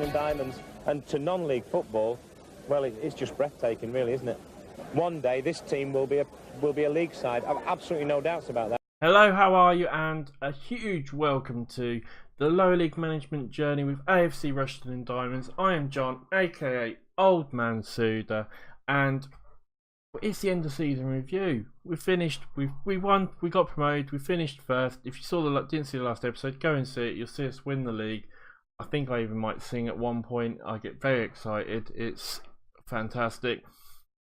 Rushden and Diamonds, and to non-league football, well, it's just breathtaking, really, isn't it? One day this team will be a league side. I've absolutely no doubts about that. Hello, how are you? And a huge welcome to the lower league management journey with AFC Rushden and Diamonds. I am John, aka Old Man Suda, and it's the end of season review. We finished. We won. We got promoted. We finished first. If you didn't see the last episode, go and see it. You'll see us win the league. I think I even might sing at one point. I get very excited. It's fantastic,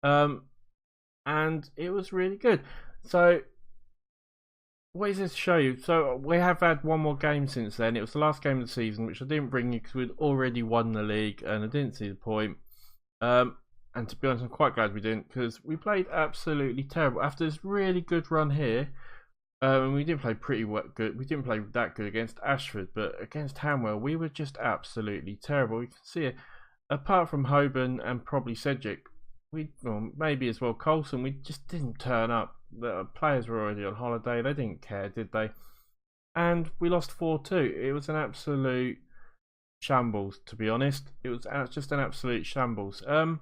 and it was really good. So, what is this to show you? So we have had one more game since then. It was the last game of the season, which I didn't bring you because we'd already won the league, and I didn't see the point. And to be honest, I'm quite glad we didn't, because we played absolutely terrible after this really good run here. And we didn't play good. We didn't play that good against Ashford, but against Hanwell, we were just absolutely terrible. You can see it. Apart from Hoban and probably Cedric, maybe as well Coulson, we just didn't turn up. The players were already on holiday. They didn't care, did they? And we lost 4-2. It was an absolute shambles, to be honest. It was just an absolute shambles. So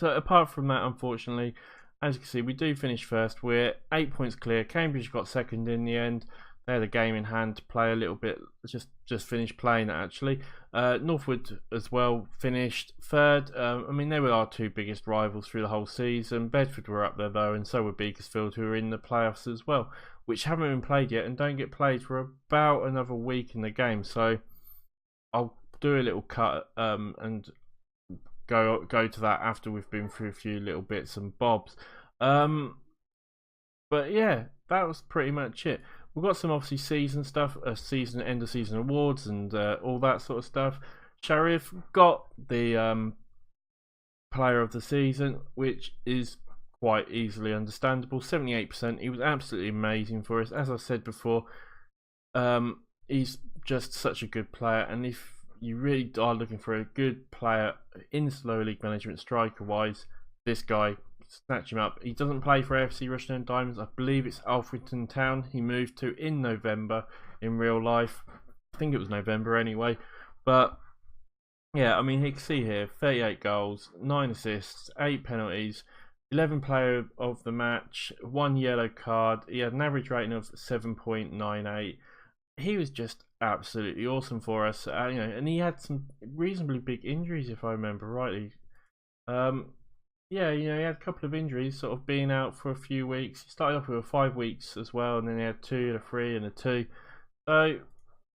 apart from that, unfortunately, as you can see, we do finish first. We're 8 points clear. Cambridge got second in the end. They had a game in hand to play a little bit. Just finished playing it, actually. Northwood as well finished third. I mean, they were our two biggest rivals through the whole season. Bedford were up there though, and so were Beaconsfield, who were in the playoffs as well, which haven't been played yet and don't get played for about another week in the game. So I'll do a little cut and go to that after we've been through a few little bits and bobs. But yeah, that was pretty much it. We've got some obviously season stuff, end of season awards and all that sort of stuff. Sharif got the player of the season, which is quite easily understandable. 78%. He was absolutely amazing for us. As I said before, he's just such a good player, and if you really are looking for a good player in slow league management striker wise, this guy, snatch him up. He doesn't play for AFC Rushden and Diamonds. I believe it's Alfreton Town he moved to in November in real life. I think it was November anyway. But yeah, I mean, you can see here 38 goals, 9 assists, 8 penalties, 11 player of the match, 1 yellow card. He had an average rating of 7.98. He was just absolutely awesome for us, and he had some reasonably big injuries, if I remember rightly. Yeah, he had a couple of injuries, sort of being out for a few weeks. He started off with 5 weeks as well, and then he had 2 and a 3 and a 2. So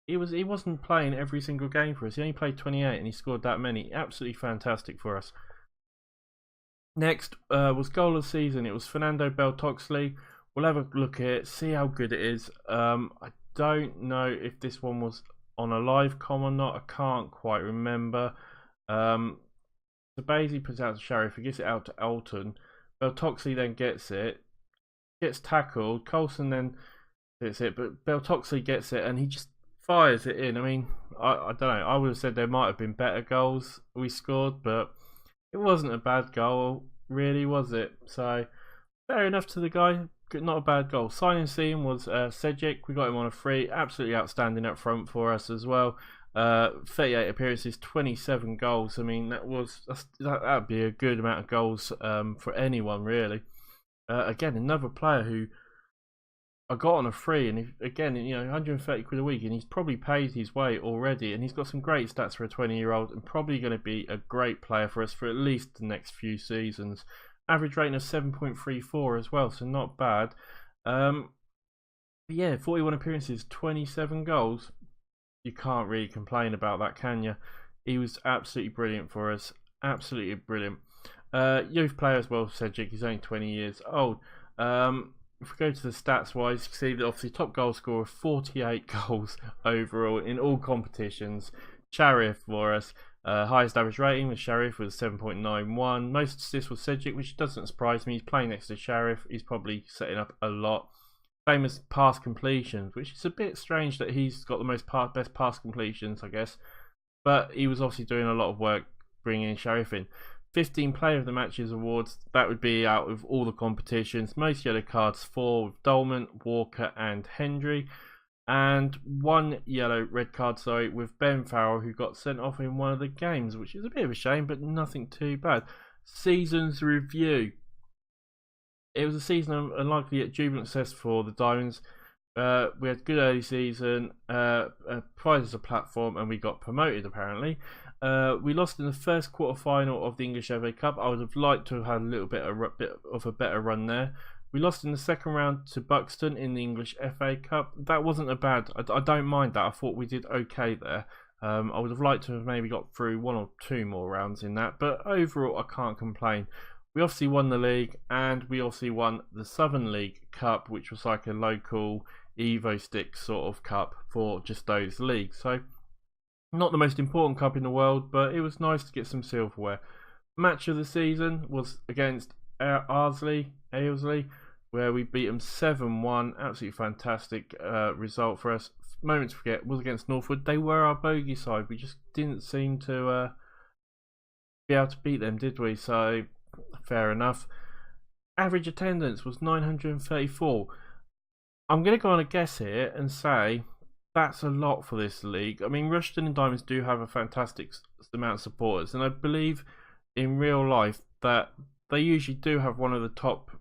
he wasn't playing every single game for us. He only played 28, and he scored that many. Absolutely fantastic for us. Next was goal of the season. It was Fernando Beltoxley. We'll have a look at it, see how good it is. I don't know if this one was on a live com or not. I can't quite remember. So basically puts it out to Sharif, he gets it out to Elton. Beltoxley then gets tackled. Coulson then gets it, but Beltoxley gets it and he just fires it in. I mean, I don't know. I would have said there might have been better goals we scored, but it wasn't a bad goal, really, was it? So fair enough to the guy. Not a bad goal. Signing scene was Cedric. We got him on a free. Absolutely outstanding up front for us as well. 38 appearances, 27 goals. I mean, that'd be a good amount of goals for anyone, really. Again, another player who I got on a free, and again, 130 quid a week, and he's probably paid his way already, and he's got some great stats for a 20-year-old, and probably going to be a great player for us for at least the next few seasons. Average rating of 7.34 as well, so not bad. Yeah, 41 appearances, 27 goals. You can't really complain about that, can you? He was absolutely brilliant for us. Absolutely brilliant. Youth player as well, Cedric. He's only 20 years old. If we go to the stats wise, you can see that obviously top goal scorer, 48 goals overall in all competitions. Sharif for us. Highest average rating with Sharif was 7.91. Most assists was Cedric, which doesn't surprise me. He's playing next to Sharif. He's probably setting up a lot. Same as pass completions, which is a bit strange that he's got the best pass completions, I guess. But he was obviously doing a lot of work bringing Sharif in. 15 player of the matches awards. That would be out of all the competitions. Most yellow cards, 4 with Dolman, Walker and Hendry. and 1 yellow, red card, sorry, with Ben Farrell, who got sent off in one of the games, which is a bit of a shame, but nothing too bad. Season's review. It was a season unlikely yet jubilant success for the Diamonds. We had good early season, provided us a platform, and we got promoted apparently. We lost in the first quarter final of the English FA Cup. I would have liked to have had a little bit of a better run there. We lost in the second round to Buxton in the English FA Cup. That wasn't a bad. I don't mind that. I thought we did okay there. I would have liked to have maybe got through 1 or 2 more rounds in that, but overall I can't complain. We obviously won the league, and we obviously won the Southern League Cup, which was like a local Evo Stick sort of cup for just those leagues. So not the most important cup in the world, but it was nice to get some silverware. Match of the season was against Arsley, where we beat them 7-1. Absolutely fantastic result for us. Moment to forget was against Northwood. They were our bogey side. We just didn't seem to be able to beat them, did we? So fair enough. Average attendance was 934. I'm going to go on a guess here and say that's a lot for this league. I mean, Rushden and Diamonds do have a fantastic amount of supporters, and I believe in real life that they usually do have one of the top,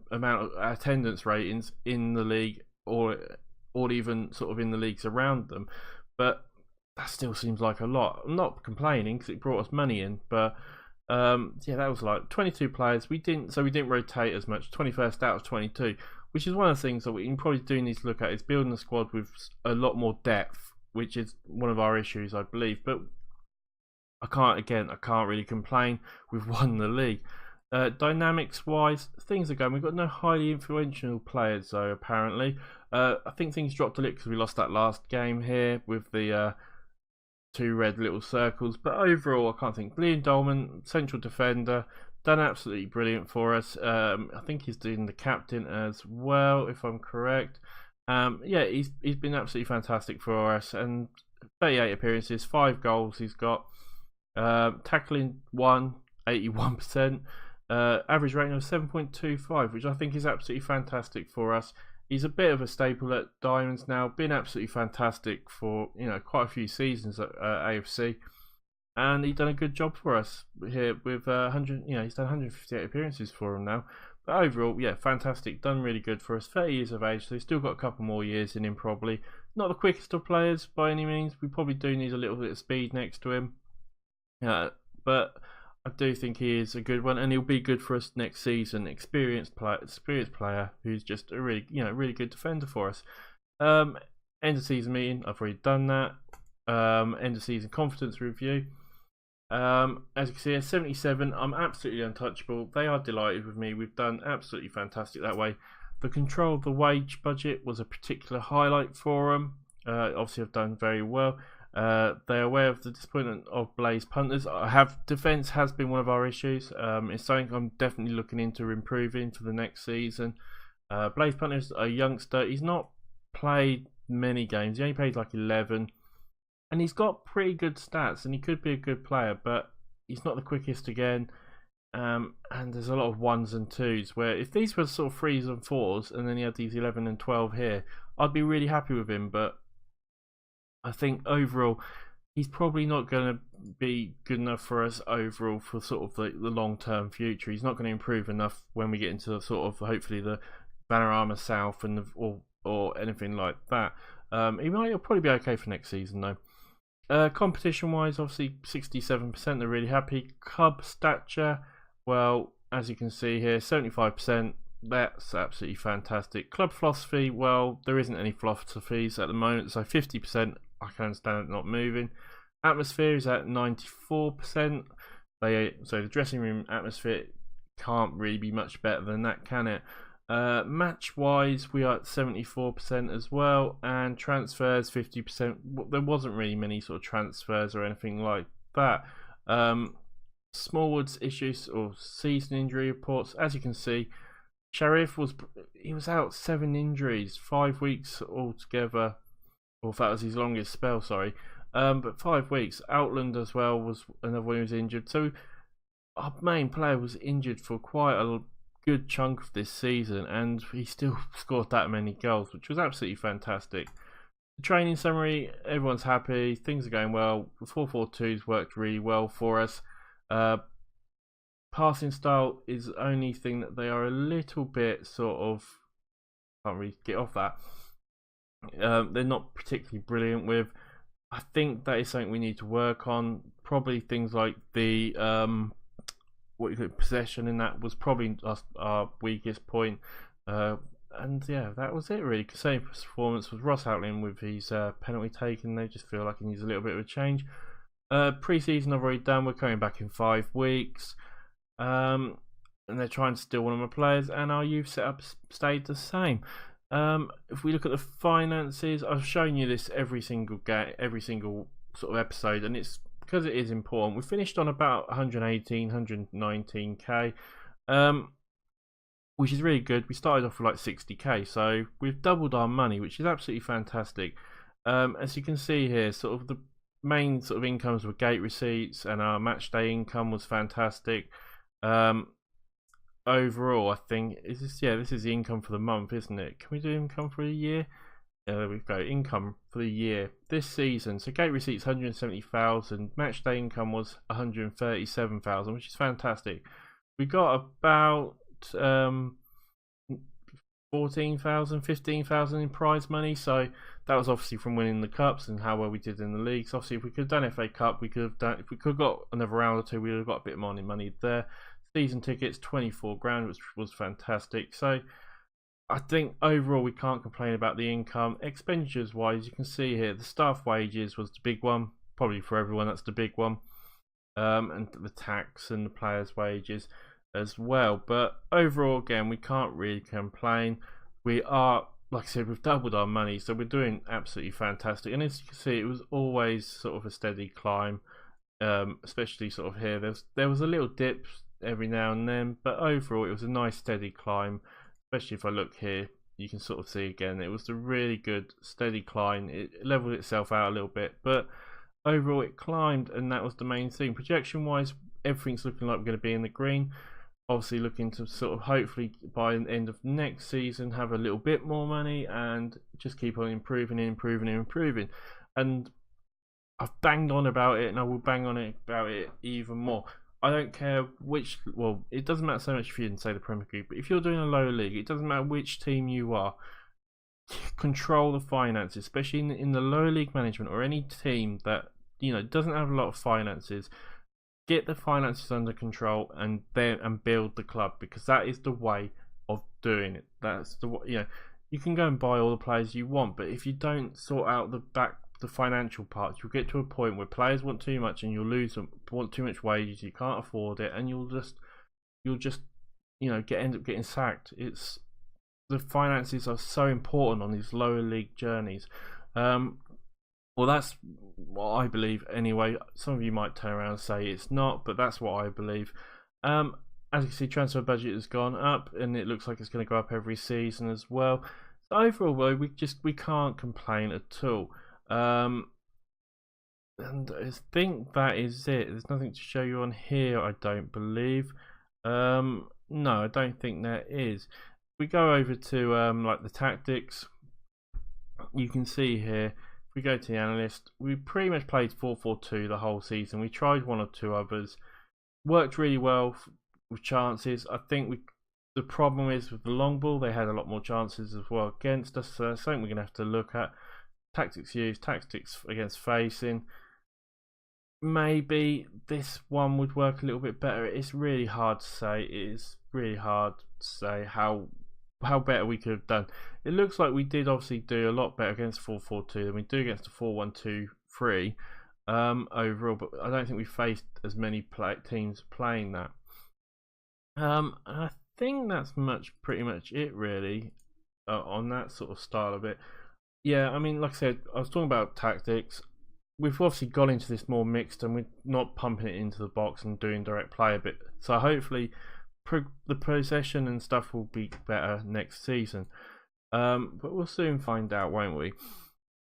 amount of attendance ratings in the league, or even sort of in the leagues around them. But that still seems like a lot. I'm not complaining because it brought us money in, but yeah, that was like 22 players. We didn't rotate as much. 21st out of 22, which is one of the things that we probably do need to look at, is building a squad with a lot more depth, which is one of our issues, I believe. But I can't really complain. We've won the league. Dynamics wise, things are going. We've got no highly influential players though, apparently. I think things dropped a little because we lost that last game here with the 2 red little circles, but overall I can't think. Liam Dolman, central defender, done absolutely brilliant for us. I think he's doing the captain as well, if I'm correct. Yeah, he's been absolutely fantastic for us, and 38 appearances, 5 goals he's got. Tackling 1, 81%. Average rating of 7.25, which I think is absolutely fantastic for us. He's a bit of a staple at Diamonds now, been absolutely fantastic for quite a few seasons at AFC, and he's done a good job for us here with 100. He's done 158 appearances for him now. But overall, yeah, fantastic, done really good for us. 30 years of age, so he's still got a couple more years in him probably. Not the quickest of players by any means. We probably do need a little bit of speed next to him, but I do think he is a good one, and he'll be good for us next season. Experienced player who's just a really good defender for us. End of season meeting, I've already done that. End of season confidence review. As you can see, at 77, I'm absolutely untouchable. They are delighted with me. We've done absolutely fantastic that way. The control of the wage budget was a particular highlight for them. Obviously, I've done very well. They're aware of the disappointment of Blaze punters. Defence has been one of our issues. It's something I'm definitely looking into improving for the next season. Blaze punters, a youngster. He's not played many games. He only played like 11, and he's got pretty good stats, and he could be a good player, but he's not the quickest again. And there's a lot of 1s and 2s, where if these were sort of 3s and 4s, and then he had these 11 and 12 here, I'd be really happy with him. But I think overall he's probably not going to be good enough for us overall for sort of the long-term future. He's not going to improve enough when we get into the sort of hopefully the Panorama South and or anything like that. He'll probably be okay for next season though. Competition-wise, obviously 67%. They're really happy. Club stature, well, as you can see here, 75%. That's absolutely fantastic. Club philosophy, well, there isn't any philosophies at the moment, so 50%. I can understand it not moving. Atmosphere is at 94%. So the dressing room atmosphere can't really be much better than that, can it? Match wise, we are at 74% as well, and transfers 50%. There wasn't really many sort of transfers or anything like that. Smallwood's issues or season injury reports, as you can see, Sharif was out 7 injuries, 5 weeks altogether. Or if that was his longest spell, sorry. But 5 weeks. Outland as well was another one who was injured. So our main player was injured for quite a good chunk of this season, and he still scored that many goals, which was absolutely fantastic. The training summary, everyone's happy, things are going well. The 4-4-2's worked really well for us. Passing style is the only thing that they are a little bit sort of, can't really get off that. They're not particularly brilliant with. I think that is something we need to work on. Probably things like the possession in that was probably our weakest point. And yeah, that was it really. Same performance was Ross Outland with his penalty taken. They just feel like he needs a little bit of a change. Pre-season I've already done. We're coming back in 5 weeks. And they're trying to steal one of my players, and our youth setup stayed the same. If we look at the finances, I've shown you this every single game, every single sort of episode, and it's because it is important. We finished on about 118, 119k, which is really good. We started off with like 60k, so we've doubled our money, which is absolutely fantastic. As you can see here, sort of the main sort of incomes were gate receipts, and our Matchday Income was fantastic. Overall, I think this is the income for the month, isn't it? Can we do income for the year? Yeah, there we go. Income for the year this season. So gate receipts 170,000. Matchday income was 137,000, which is fantastic. We got about 14,000, 15,000 in prize money. So that was obviously from winning the cups and how well we did in the leagues. Obviously, if we could have done FA Cup, we could have done. If we could have got another round or two, we would have got a bit more money there. Season tickets 24 grand, which was fantastic. So I think overall we can't complain about the income. Expenditures wise, you can see here the staff wages was the big one, probably for everyone. That's the big one, and the tax and the players' wages as well. But overall, again, we can't really complain. We are, like I said, we've doubled our money, so we're doing absolutely fantastic. And as you can see, it was always sort of a steady climb, especially sort of here. There was a little dip every now and then, but overall it was a nice steady climb. Especially if I look here, you can sort of see again it was a really good steady climb. It leveled itself out a little bit, but overall it climbed, and that was the main thing. Projection wise, everything's looking like we're going to be in the green. Obviously looking to sort of hopefully by the end of next season have a little bit more money and just keep on improving. And I've banged on about it, and I will bang on about it even more. I don't care which, well, it doesn't matter so much if you didn't say the Premier League, but if you're doing a lower league, it doesn't matter which team you are. Control the finances, especially in the lower league management or any team that, you know, doesn't have a lot of finances. Get the finances under control and build the club, because that is the way of doing it. That's the, you know, you can go and buy all the players you want, but if you don't sort out the financial parts, you'll get to a point where players want too much and you'll lose them, want too much wages, you can't afford it, and you'll just you know end up getting sacked. It's the finances are so important on these lower league journeys. Well, that's what I believe anyway. Some of you might turn around and say it's not, but that's what I believe. As you can see, transfer budget has gone up, and it looks like it's going to go up every season as well. So overall, though, we can't complain at all. And I think that is it. There's nothing to show you on here, I don't believe. No, I don't think there is. If we go over to like the tactics, you can see here. If we go to the analyst, we pretty much played 4-4-2 the whole season. We tried one or two others, worked really well with chances. I think the problem is with the long ball, they had a lot more chances as well against us. So that's something we're gonna have to look at. Tactics used, tactics against facing. Maybe this one would work a little bit better. It's really hard to say. It is really hard to say how better we could have done. It looks like we did obviously do a lot better against 4-4-2 than we do against the 4-1-2-3 overall, but I don't think we faced as many teams playing that. I think that's pretty much it really on that sort of style of it. Yeah, I mean, like I said, I was talking about tactics. We've obviously gone into this more mixed, and we're not pumping it into the box and doing direct play a bit. So hopefully the possession and stuff will be better next season. But we'll soon find out, won't we?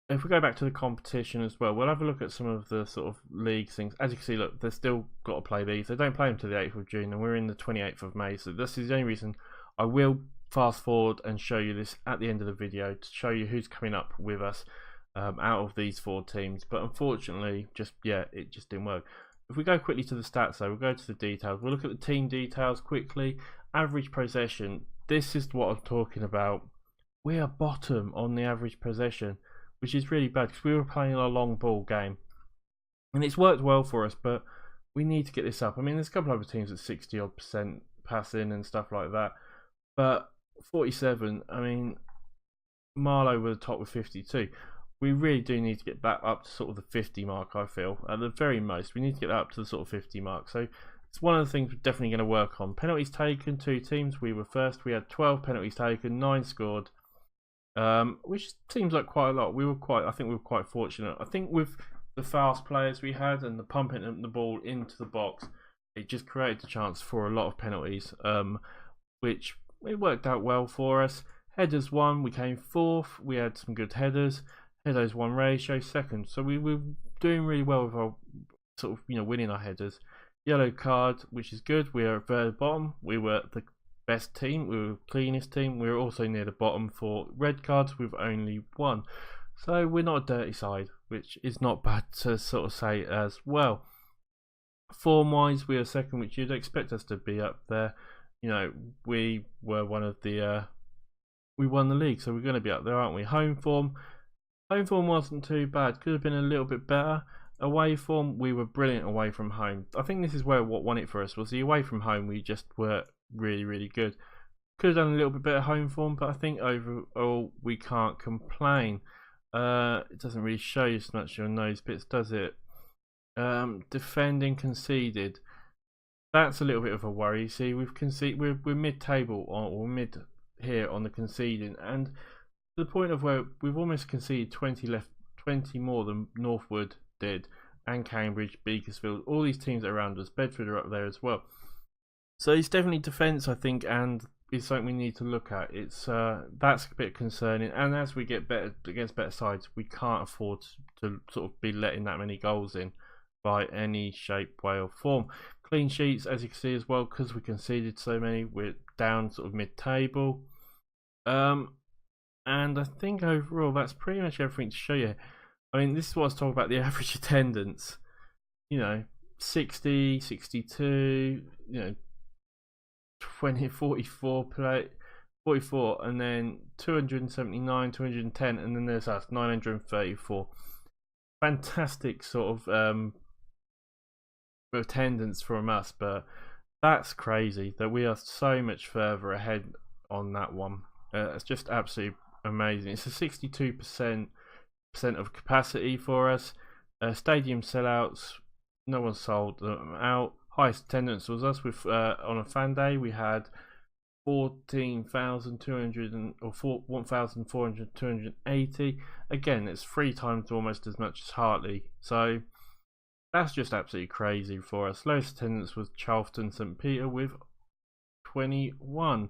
If we go back to the competition as well, we'll have a look at some of the sort of league things. As you can see, look, they've still got to play these. They don't play them to the 8th of June, and we're in the 28th of May. So this is the only reason I will fast forward and show you this at the end of the video to show you who's coming up with us. out of these 4 teams, but unfortunately, it just didn't work. If we go quickly to the stats, though, we'll go to the details. We'll look at the team details quickly. Average possession. This is what I'm talking about. We are bottom on the average possession, which is really bad because we were playing a long ball game, and it's worked well for us. But we need to get this up. I mean, there's a couple of other teams at 60% passing and stuff like that, but 47. I mean, Marlow were the top with 52. We really do need to get that up to sort of the 50 mark, I feel. At the very most, we need to get that up to the sort of 50 mark. So it's one of the things we're definitely going to work on. Penalties taken, 2 teams. We were first. We had 12 penalties taken, 9 scored, which seems like quite a lot. I think we were quite fortunate. I think with the fast players we had and the pumping the ball into the box, it just created a chance for a lot of penalties, which it worked out well for us. Headers won. We came 4th. We had some good headers. Headers 1 ratio 2nd, so we were doing really well with our sort of winning our headers. Yellow card, which is good. We are at the bottom. We were the best team. We were the cleanest team. We were also near the bottom for red cards with only 1. So we're not a dirty side, which is not bad to sort of say as well. Form wise, we are 2nd, which you'd expect us to be up there. We were one of the we won the league, so we're going to be up there, aren't we? Home form wasn't too bad. Could have been a little bit better. Away form, we were brilliant away from home. I think this is where what won it for us was the away from home. We just were really, really good. Could have done a little bit better home form, but I think overall we can't complain. It doesn't really show you so much on those bits, does it? Defending conceded. That's a little bit of a worry. You see, we're mid-table or mid here on the conceding, and to the point of where we've almost conceded 20 more than Northwood did, and Cambridge, Beaconsfield, all these teams around us. Bedford are up there as well. So it's definitely defence, I think, and it's something we need to look at. It's that's a bit concerning, and as we get better against better sides, we can't afford to sort of be letting that many goals in by any shape, way or form. Clean sheets, as you can see as well, because we conceded so many, we're down sort of mid-table. And I think overall that's pretty much everything to show you. I mean, this is what I was talking about, the average attendance. 60, 62, 20, 44 play, 44, and then 279, 210, and then there's us, 934. Fantastic sort of attendance from us, but that's crazy that we are so much further ahead on that one. It's just absolutely amazing. It's a 62% of capacity for us. Stadium sellouts, no one sold them out. Highest attendance was us with on a fan day. We had 14,200 or 1,480. Again, it's 3 times almost as much as Hartley. So that's just absolutely crazy for us. Lowest attendance was Charlton St Peter with 21.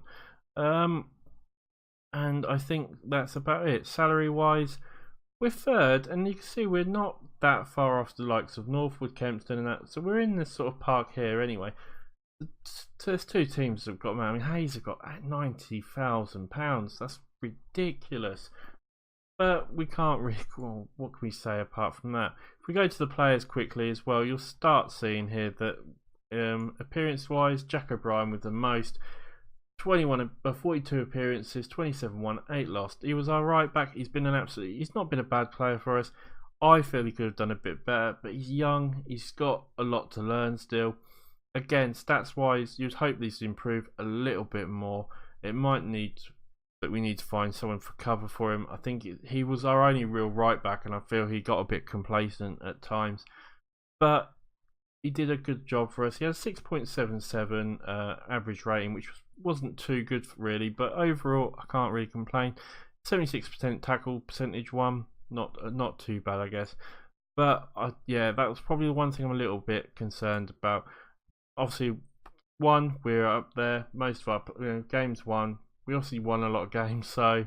And I think that's about it. Salary wise, we're 3rd, and you can see we're not that far off the likes of Northwood, Kempston and that. So we're in this sort of park here anyway. There's 2 teams that have got, I mean, Hayes have got £90,000. That's ridiculous. But we can't really, well, what can we say apart from that? If we go to the players quickly as well, you'll start seeing here that appearance wise, Jack O'Brien with the most. 42 appearances, 27 won, 8 lost. He was our right back. He's not been a bad player for us. I feel he could have done a bit better, but he's young. He's got a lot to learn still. Again, stats wise, you'd hope these improve a little bit more. It might need that we need to find someone for cover for him. I think he was our only real right back, and I feel he got a bit complacent at times. But he did a good job for us. He had a 6.77 average rating, which wasn't too good really, but overall I can't really complain. 76% tackle percentage one, not too bad I guess. But yeah, that was probably the one thing I'm a little bit concerned about. Obviously, we're up there. Most of our games won. We obviously won a lot of games, so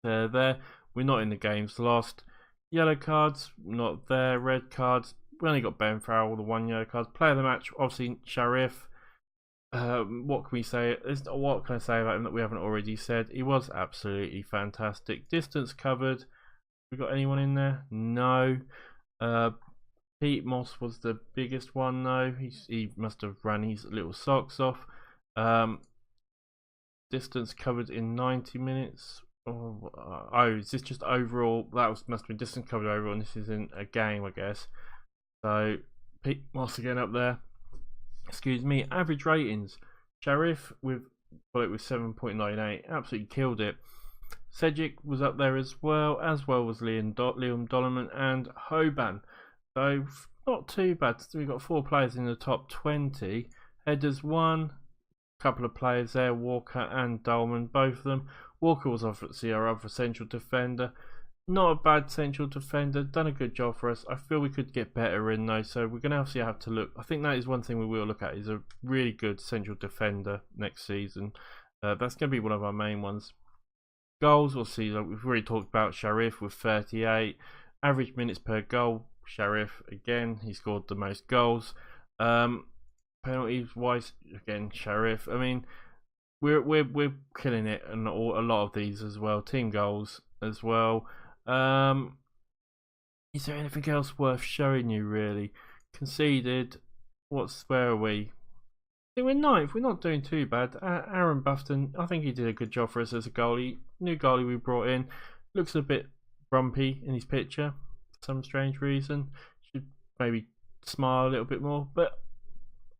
they're there. We're not in the games lost. Yellow cards, not there. Red cards, we only got Ben Farrell with the 1 yellow card. Player of the match, obviously Sharif. What can we say? What can I say about him that we haven't already said? He was absolutely fantastic. Distance covered, We got anyone in there? No. Pete Moss was the biggest one though. He must have run his little socks off. Distance covered in 90 minutes. Oh, is this just overall? That must have been distance covered overall, and this is in a game, I guess. So Pete Moss again up there. Excuse me. Average ratings. Sharif with 7.98. Absolutely killed it. Sejic was up there as well was Liam Dollerman and Hoban. So not too bad. So we've got 4 players in the top 20. Headers 1. Couple of players there, Walker and Dolman, both of them. Walker was obviously our other central defender. Not a bad central defender, done a good job for us. I feel we could get better in though, so we're going to obviously have to look. I think that is one thing we will look at, is a really good central defender next season. That's going to be one of our main ones. Goals, we'll see, like we've already talked about Sharif with 38. Average minutes per goal, Sharif again, he scored the most goals. Penalties wise, again Sharif. I mean, we're killing it, and a lot of these as well. Team goals as well. Is there anything else worth showing you really? Conceded. Where are we? I think we're 9th. We're not doing too bad. Aaron Buffton, I think he did a good job for us as a goalie. New goalie we brought in. Looks a bit grumpy in his picture for some strange reason. Should maybe smile a little bit more, but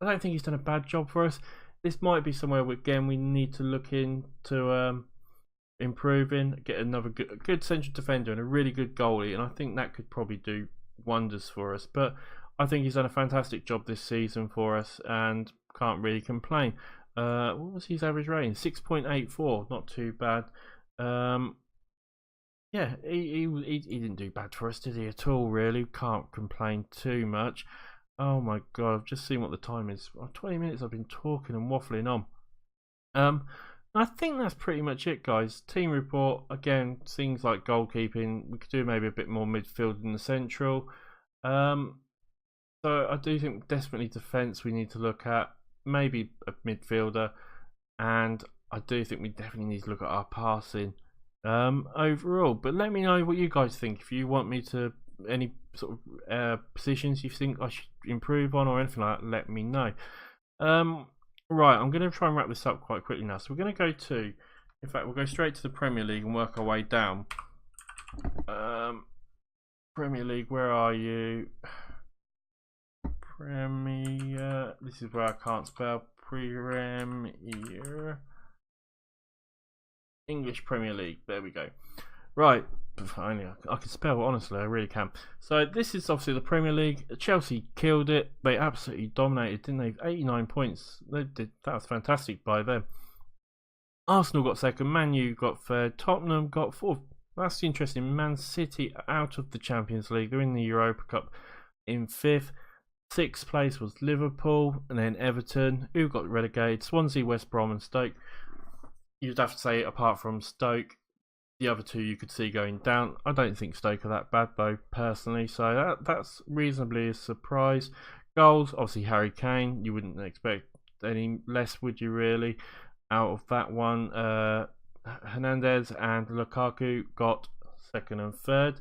I don't think he's done a bad job for us. This might be somewhere again we need to look into improving. Get another good central defender and a really good goalie, and I think that could probably do wonders for us. But I think he's done a fantastic job this season for us, and can't really complain. What was his average rating? 6.84, not too bad. Yeah, he didn't do bad for us, did he, at all? Really, can't complain too much. Oh my god, I've just seen what the time is. 20 minutes I've been talking and waffling on. I think that's pretty much it, guys. Team report, again, things like goalkeeping. We could do maybe a bit more midfield in the central. So I do think definitely defence we need to look at. Maybe a midfielder. And I do think we definitely need to look at our passing overall. But let me know what you guys think. If you want me to any sort of positions you think I should improve on or anything like that, let me know. Right, I'm going to try and wrap this up quite quickly now. So we're going to go to, in fact, we'll go straight to the Premier League and work our way down. Premier League, where are you? Premier, this is where I can't spell. Premier, English Premier League, there we go. Right, finally, I can spell, honestly, I really can. So this is obviously the Premier League. Chelsea killed it. They absolutely dominated, didn't they? 89 points. They did. That was fantastic by them. Arsenal got second. Man U got third. Tottenham got fourth. That's interesting. Man City out of the Champions League. They're in the Europa Cup in fifth. Sixth place was Liverpool, and then Everton, who got relegated. Swansea, West Brom, and Stoke. You'd have to say, apart from Stoke, the other two you could see going down. I don't think Stoke are that bad though, personally, so that's reasonably a surprise. Goals, obviously Harry Kane. You wouldn't expect any less, would you really, out of that one. Hernandez and Lukaku got second and third.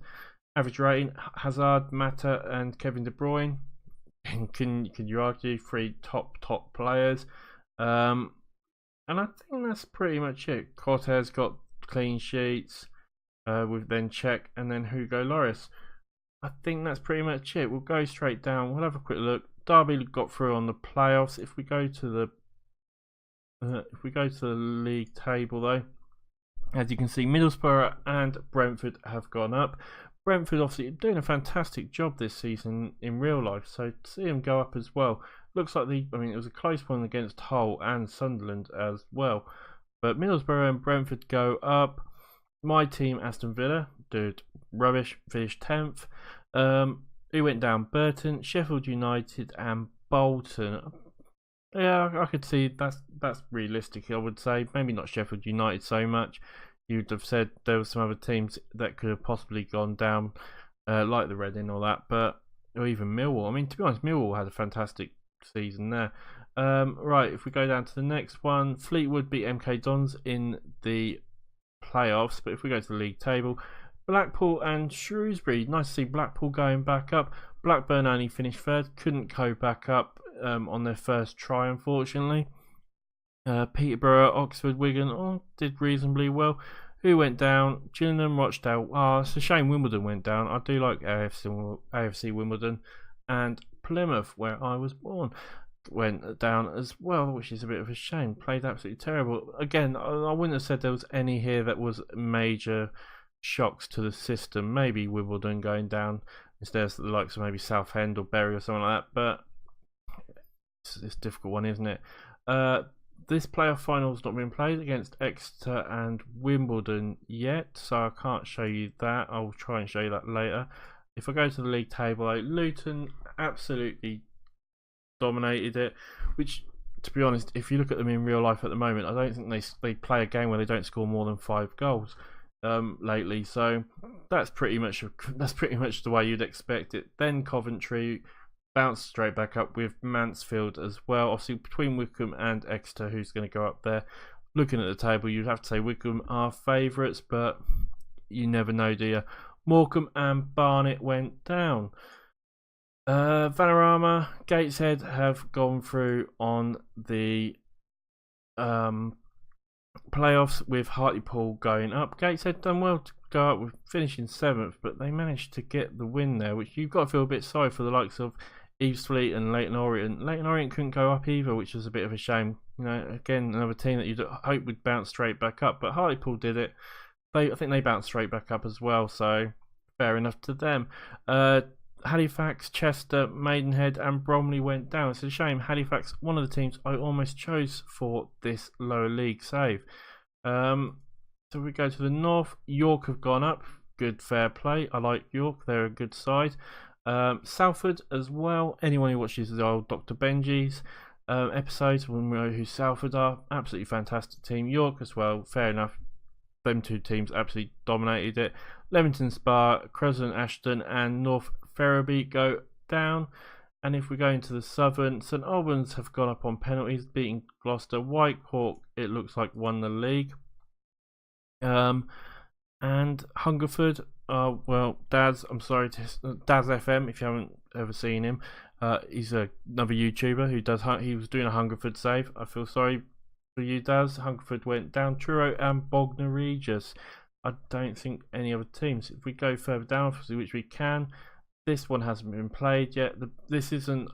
Average rating, Hazard, Mata and Kevin De Bruyne. Can you argue 3 top players? And I think that's pretty much it. Cortez got clean sheets with then Czech and then Hugo Lloris. I think that's pretty much it. We'll go straight down. We'll have a quick look. Derby got through on the playoffs. If we go to the league table though, as you can see, Middlesbrough and Brentford have gone up. Brentford obviously doing a fantastic job this season in real life, so to see them go up as well. Looks like it was a close one against Hull and Sunderland as well. But Middlesbrough and Brentford go up. My team, Aston Villa, did rubbish, finished 10th. Who went down? Burton, Sheffield United and Bolton. Yeah, I could see that's realistic, I would say. Maybe not Sheffield United so much. You'd have said there were some other teams that could have possibly gone down, like the Reading or that, or even Millwall. I mean, to be honest, Millwall had a fantastic season there. Right, if we go down to the next one, Fleetwood beat MK Dons in the playoffs, but if we go to the league table, Blackpool and Shrewsbury. Nice to see Blackpool going back up. Blackburn only finished third, couldn't go back up on their first try, unfortunately. Peterborough, Oxford, Wigan did reasonably well. Who went down? Gillingham, Rochdale. It's a shame Wimbledon went down. I do like AFC Wimbledon. And Plymouth, where I was born, went down as well, which is a bit of a shame. Played absolutely terrible. Again, I wouldn't have said there was any here that was major shocks to the system. Maybe Wimbledon going down instead of the likes of maybe Southend or Bury or something like that. But it's a difficult one, isn't it? This playoff final has not been played against Exeter and Wimbledon yet, so I can't show you that. I'll try and show you that later. If I go to the league table, Luton absolutely dominated it, which, to be honest, if you look at them in real life at the moment, I don't think they play a game where they don't score more than 5 goals lately. So that's pretty much the way you'd expect it. Then Coventry bounced straight back up with Mansfield as well. Obviously, between Wycombe and Exeter, who's going to go up there? Looking at the table, you'd have to say Wycombe are favourites, but you never know, do you? Morecambe and Barnet went down. Vanarama, Gateshead have gone through on the playoffs with Hartlepool going up. Gateshead done well to go up with finishing 7th, but they managed to get the win there, which you've got to feel a bit sorry for the likes of Eastfleet and Leyton Orient. Leyton Orient couldn't go up either, which was a bit of a shame. You know, again, another team that you'd hope would bounce straight back up, but Hartlepool did it. I think they bounced straight back up as well, so fair enough to them. Halifax, Chester, Maidenhead and Bromley went down. It's a shame. Halifax, one of the teams I almost chose for this lower league save. So we go to the north. York have gone up. Good, fair play. I like York. They're a good side. Salford as well. Anyone who watches the old Dr. Benji's episodes will know who Salford are. Absolutely fantastic team. York as well. Fair enough. Them two teams absolutely dominated it. Leamington Spa, Crescent Ashton and North Ferriby go down. And if we go into the southern, St Albans have gone up on penalties, beating Gloucester. White Hawk, it looks like, won the league. And Hungerford, well, Daz FM, if you haven't ever seen him, he's another YouTuber he was doing a Hungerford save. I feel sorry for you, Daz. Hungerford went down. Truro and Bognor Regis. I don't think any other teams. If we go further down, which we can, this one hasn't been played yet. This isn't.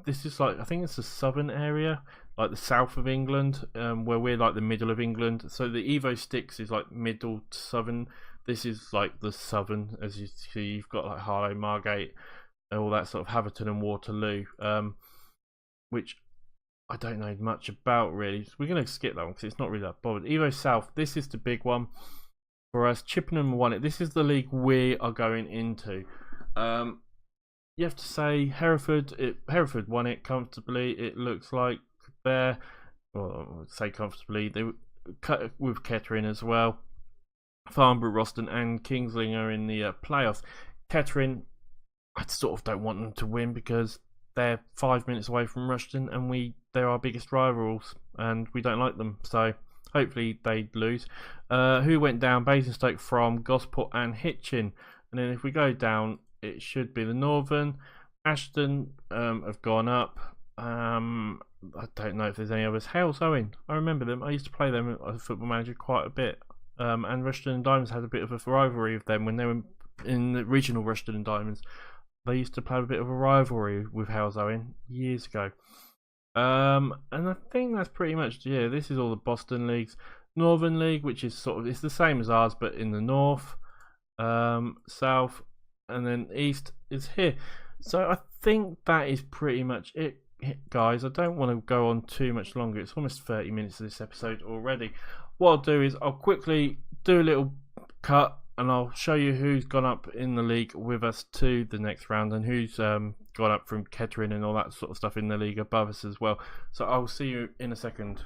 This is like, I think it's the southern area, like the south of England, where we're like the middle of England. So the Evo Sticks is like middle to southern. This is like the southern, as you see. You've got like Harlow, Margate, all that sort of Haverton and Waterloo, which I don't know much about really. So we're going to skip that one because it's not really that bothered. Evo South, this is the big one for us. Chippenham won it. This is the league we are going into. You have to say Hereford won it comfortably. It looks like there. Well, I would say comfortably. They cut with Kettering as well. Farnborough, Roston and Kingsling are in the playoffs. Kettering, I sort of don't want them to win because they're 5 minutes away from Rushden and they're our biggest rivals and we don't like them. So hopefully they lose. Who went down? Basingstoke from Gosport and Hitchin. And then if we go down, it should be the Northern. Ashton have gone up. I don't know if there's any others. Hales Owen, I remember them. I used to play them as a football manager quite a bit. And Rushden and Diamonds had a bit of a rivalry with them when they were in the regional Rushden and Diamonds. They used to play a bit of a rivalry with Hales Owen years ago. And I think that's pretty much, yeah, this is all the Boston leagues. Northern League, which is sort of, it's the same as ours, but in the north, south, and then east is here. So I think that is pretty much it, guys. I don't want to go on too much longer. It's almost 30 minutes of this episode already. What I'll do is I'll quickly do a little cut and I'll show you who's gone up in the league with us to the next round and who's gone up from Kettering and all that sort of stuff in the league above us as well. So I'll see you in a second.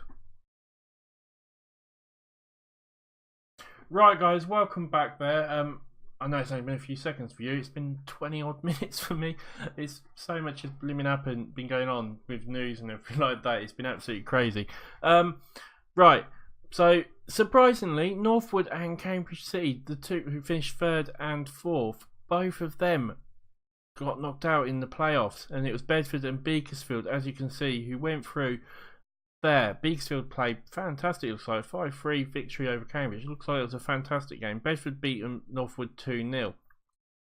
Right, guys, welcome back there. I know it's only been a few seconds for you. It's been 20 odd minutes for me. It's so much has been going on with news and everything like that. It's been absolutely crazy. Right, So surprisingly, Northwood and Cambridge City, the two who finished 3rd and 4th, both of them got knocked out in the playoffs, and it was Bedford and Beaconsfield, as you can see, who went through there. Beaconsfield played fantastic. It looks like 5-3 victory over Cambridge. It looks like it was a fantastic game. Bedford beat Northwood 2-0.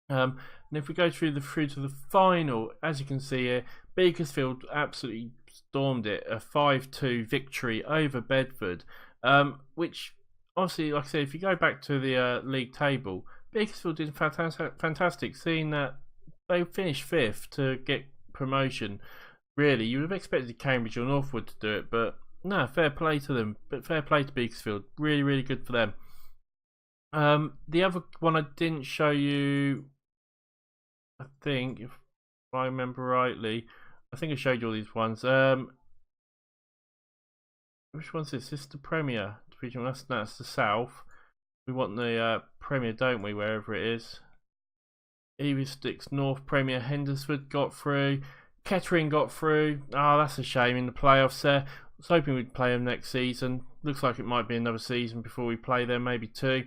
And if we go through to the final, as you can see here, Beaconsfield absolutely stormed it, a 5-2 victory over Bedford, which obviously, like I said, if you go back to the league table, Beaconsfield did fantastic, seeing that they finished 5th to get promotion. Really, you would have expected Cambridge or Northwood to do it, but no, fair play to them. But fair play to Beaconsfield, really, really good for them. The other one I didn't show you, I think, if I remember rightly, I think I showed you all these ones. Which one's this? This is the Premier Division. That's the South. We want the Premier, don't we? Wherever it is. East North Premier, Hendersford got through. Kettering got through. Oh, that's a shame in the playoffs there. I was hoping we'd play them next season. Looks like it might be another season before we play them, maybe 2.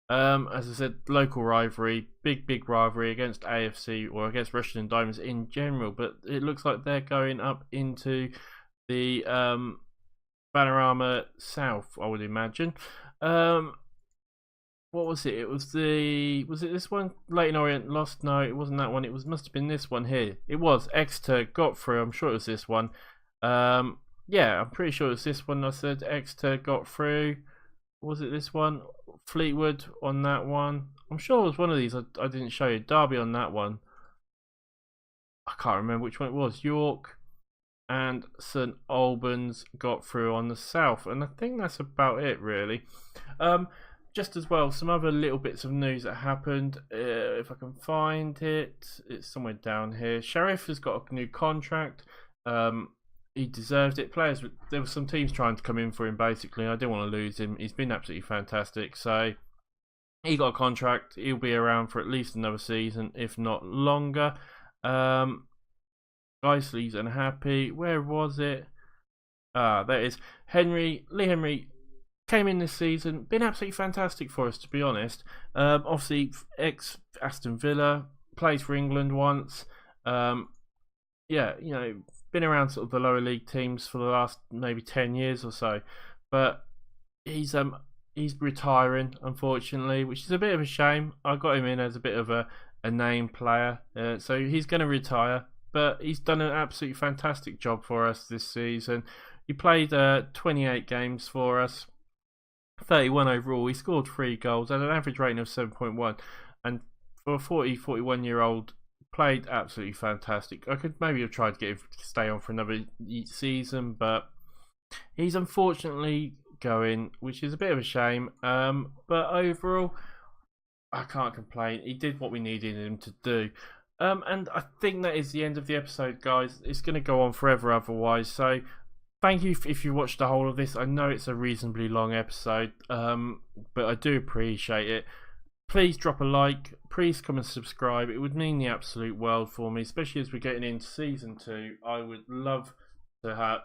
As I said, local rivalry, big rivalry against AFC or against Rushden and Diamonds in general, but it looks like they're going up into the Panorama South, I would imagine. What was it? Was it this one? Leighton Orient lost? No, it wasn't that one. Must have been this one here. It was. Exeter got through. I'm sure it was this one. Yeah, I'm pretty sure it was this one. I said Exeter got through. Was it this one? Fleetwood on that one. I'm sure it was one of these. I didn't show you. Derby on that one. I can't remember which one it was. York and St Albans got through on the south, and I think that's about it really. Just as well, some other little bits of news that happened. If I can find it, it's somewhere down here. Sheriff has got a new contract. He deserved it. There were some teams trying to come in for him basically. I didn't want to lose him. He's been absolutely fantastic. So he got a contract. He'll be around for at least another season, if not longer. Geisley's unhappy. Where was it? There it is. Lee Henry came in this season. Been absolutely fantastic for us, to be honest. Obviously, ex-Aston Villa. Plays for England once. Yeah, you know, been around sort of the lower league teams for the last maybe 10 years or so, but he's retiring, unfortunately, which is a bit of a shame. I got him in as a bit of a name player, so he's going to retire, but he's done an absolutely fantastic job for us this season. He played 28 games for us, 31 overall. He scored 3 goals at an average rating of 7.1, and for a 41 year old, played absolutely fantastic. I could maybe have tried to get him to stay on for another season, but he's unfortunately going, which is a bit of a shame. But overall, I can't complain. He did what we needed him to do. And I think that is the end of the episode, guys. It's going to go on forever otherwise. So thank you if you watched the whole of this. I know it's a reasonably long episode, but I do appreciate it. Please drop a like, please come and subscribe. It would mean the absolute world for me, especially as we're getting into season 2. I would love to have,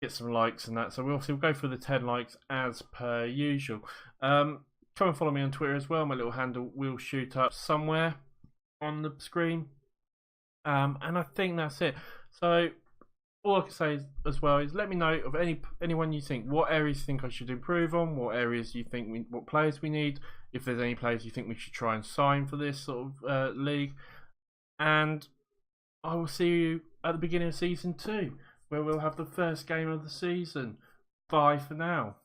get some likes and that. So we'll go for the 10 likes as per usual. Come and follow me on Twitter as well. My little handle will shoot up somewhere on the screen. And I think that's it. So all I can say as well is let me know of anyone you think, what areas you think I should improve on, what areas you think what players we need, if there's any players you think we should try and sign for this sort of league. And I will see you at the beginning of season 2, where we'll have the first game of the season. Bye for now.